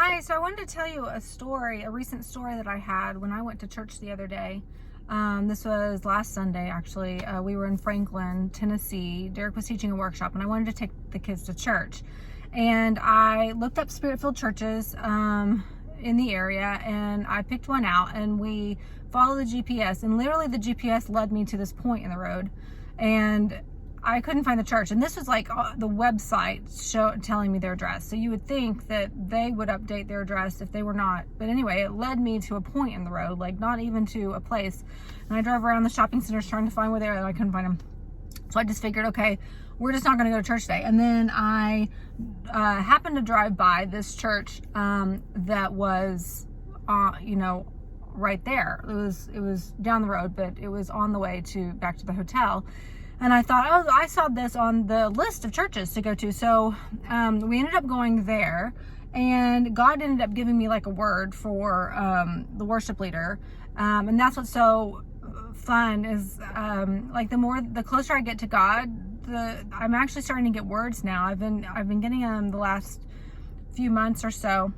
Hi, so I wanted to tell you a recent story that I had when I went to church the other day. This was last Sunday, actually. We were in Franklin, Tennessee. Derek was teaching a workshop, and I wanted to take the kids to church. And I looked up Spirit-filled churches in the area, and I picked one out, and we followed the GPS. And literally, the GPS led me to this point in the road, and I couldn't find the church, and this was like the website telling me their address. So you would think that they would update their address if they were not. But anyway, it led me to a point in the road, like not even to a place. And I drove around the shopping centers trying to find where they were, and I couldn't find them. So I just figured, okay, we're just not going to go to church today. And then I happened to drive by this church that was, right there. It was down the road, but it was on the way back to the hotel. And I thought, oh, I saw this on the list of churches to go to. So we ended up going there, and God ended up giving me like a word for the worship leader. And that's what's so fun is like the closer I get to God, I'm actually starting to get words now. I've been getting them the last few months or so,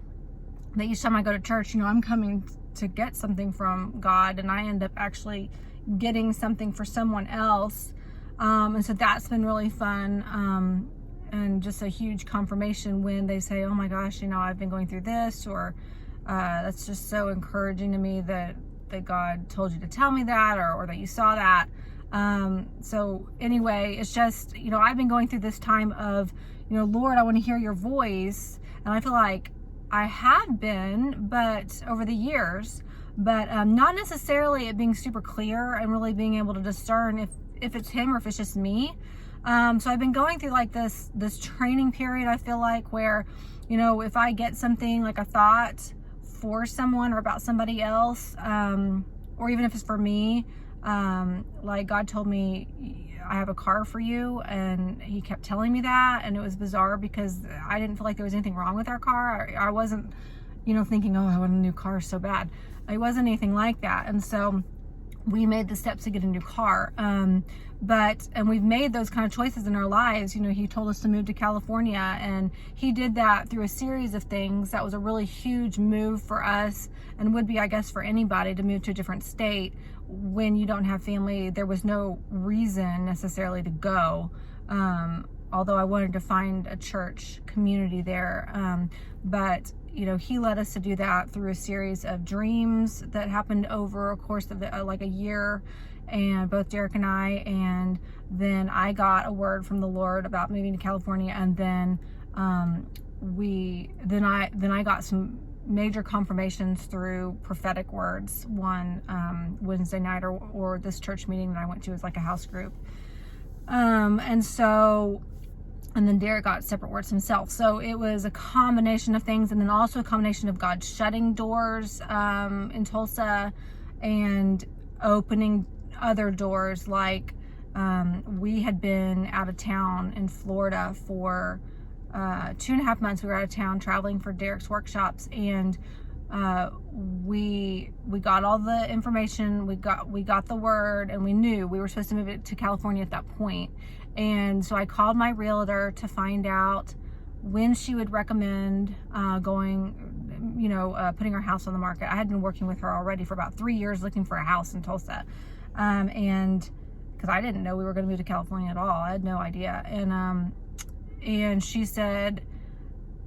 that each time I go to church, I'm coming to get something from God, and I end up actually getting something for someone else. And so that's been really fun, and just a huge confirmation when they say, oh my gosh, I've been going through this, or that's just so encouraging to me that God told you to tell me that, or that you saw that. So anyway, it's just, I've been going through this time of, Lord, I want to hear your voice. And I feel like I have been, but over the years, but not necessarily it being super clear and really being able to discern if it's him or if it's just me. So I've been going through like this training period, I feel like, where, if I get something like a thought for someone or about somebody else, or even if it's for me, like God told me, I have a car for you, and he kept telling me that, and it was bizarre because I didn't feel like there was anything wrong with our car. I wasn't, thinking, oh, I want a new car so bad. It wasn't anything like that. And so we made the steps to get a new car. And we've made those kind of choices in our lives. He told us to move to California, and he did that through a series of things. That was a really huge move for us, and would be, I guess, for anybody to move to a different state when you don't have family. There was no reason necessarily to go. Although I wanted to find a church community there. But he led us to do that through a series of dreams that happened over a course of like a year, and both Derek and I, and then I got a word from the Lord about moving to California, and then I got some major confirmations through prophetic words. One Wednesday night, or this church meeting that I went to was like a house group, and then Derek got separate words himself. So it was a combination of things, and then also a combination of God shutting doors in Tulsa and opening other doors. Like we had been out of town in Florida for 2.5 months. We were out of town traveling for Derek's workshops, and we got all the information. We got the word, and we knew we were supposed to move it to California at that point. And so I called my realtor to find out when she would recommend putting our house on the market. I had been working with her already for about 3 years looking for a house in Tulsa, and because I didn't know we were going to move to California at all. I had no idea. And she said,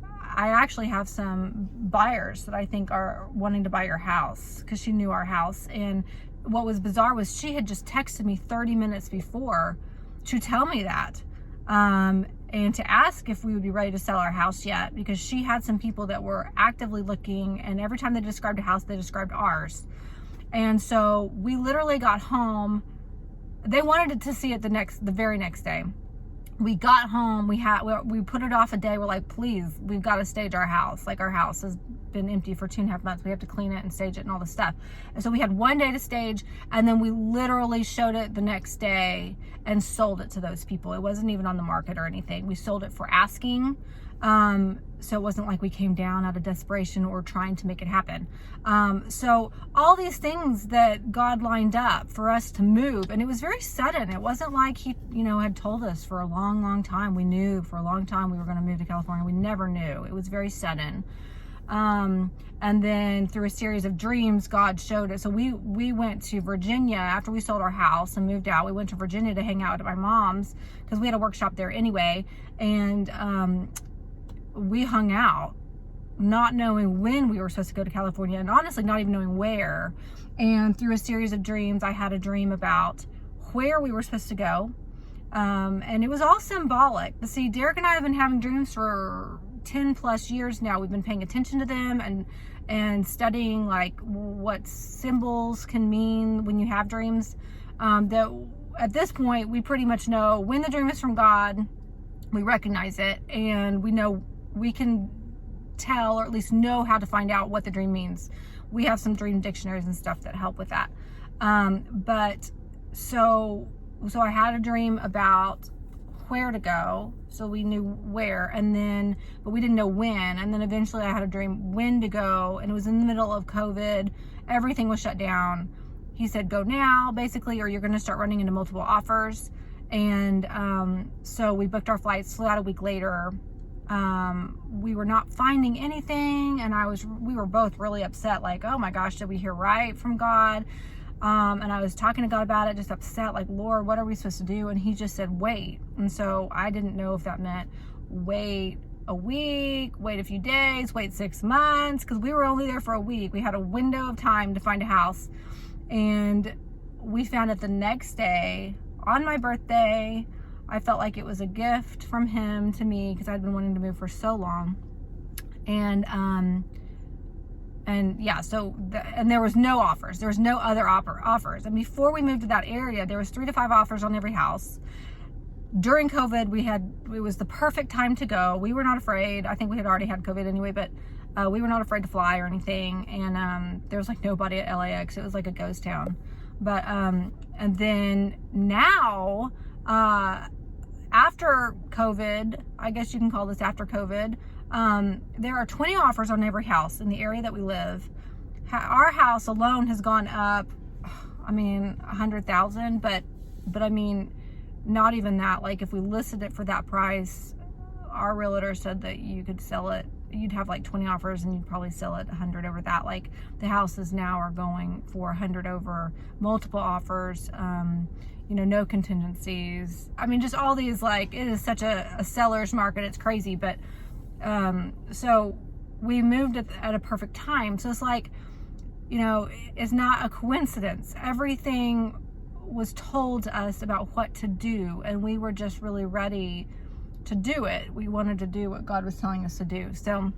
I actually have some buyers that I think are wanting to buy your house, because she knew our house. And what was bizarre was she had just texted me 30 minutes before to tell me that, and to ask if we would be ready to sell our house yet, because she had some people that were actively looking, and every time they described a house, they described ours. And so we literally got home. They wanted to see it the very next day. We got home, we put it off a day. We're like, please, we've got to stage our house. Like, our house has been empty for 2.5 months. We have to clean it and stage it and all this stuff. And so we had one day to stage, and then we literally showed it the next day and sold it to those people. It wasn't even on the market or anything. We sold it for asking. So it wasn't like we came down out of desperation or trying to make it happen. So all these things that God lined up for us to move, and it was very sudden. It wasn't like he, had told us for a long, long time. We knew for a long time we were going to move to California. We never knew. It was very sudden. And then through a series of dreams, God showed us. So we went to Virginia after we sold our house and moved out. We went to Virginia to hang out at my mom's because we had a workshop there anyway. And we hung out, not knowing when we were supposed to go to California, and honestly not even knowing where. And through a series of dreams, I had a dream about where we were supposed to go. And it was all symbolic. But see, Derek and I have been having dreams for 10 plus years now. We've been paying attention to them and studying like what symbols can mean when you have dreams. That at this point, we pretty much know when the dream is from God. We recognize it, and we know we can tell, or at least know how to find out what the dream means. We have some dream dictionaries and stuff that help with that. But so I had a dream about where to go, so we knew where, but we didn't know when. And then eventually I had a dream when to go, and it was in the middle of COVID. Everything was shut down. He said, go now, basically, or you're going to start running into multiple offers. And so we booked our flights, flew out a week later. We were not finding anything, and we were both really upset, like, oh my gosh, did we hear right from God? And I was talking to God about it, just upset, like, Lord, what are we supposed to do? And he just said, wait. And so I didn't know if that meant wait a week, wait a few days, wait 6 months, because we were only there for a week. We had a window of time to find a house, and we found it the next day on my birthday. I felt like it was a gift from him to me because I'd been wanting to move for so long. And yeah, and there was no offers. There was no other offers. And before we moved to that area, there was 3 to 5 offers on every house. During COVID, it was the perfect time to go. We were not afraid. I think we had already had COVID anyway, but we were not afraid to fly or anything. And there was like nobody at LAX. It was like a ghost town. But and then now, after COVID, I guess you can call this after COVID, there are 20 offers on every house in the area that we live. Our house alone has gone up, I mean, 100,000, but I mean, not even that. Like, if we listed it for that price, our realtor said that you could sell it, you'd have like 20 offers and you'd probably sell it 100 over that. Like, the houses now are going for 100 over, multiple offers, no contingencies. I mean, just all these, like, it is such a seller's market. It's crazy. But so we moved at a perfect time. So it's like, it's not a coincidence. Everything was told to us about what to do, and we were just really ready to do it. We wanted to do what God was telling us to do. So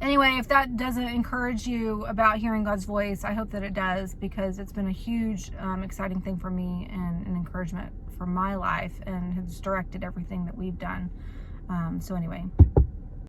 anyway, if that doesn't encourage you about hearing God's voice, I hope that it does, because it's been a huge, exciting thing for me and an encouragement for my life, and has directed everything that we've done. So anyway.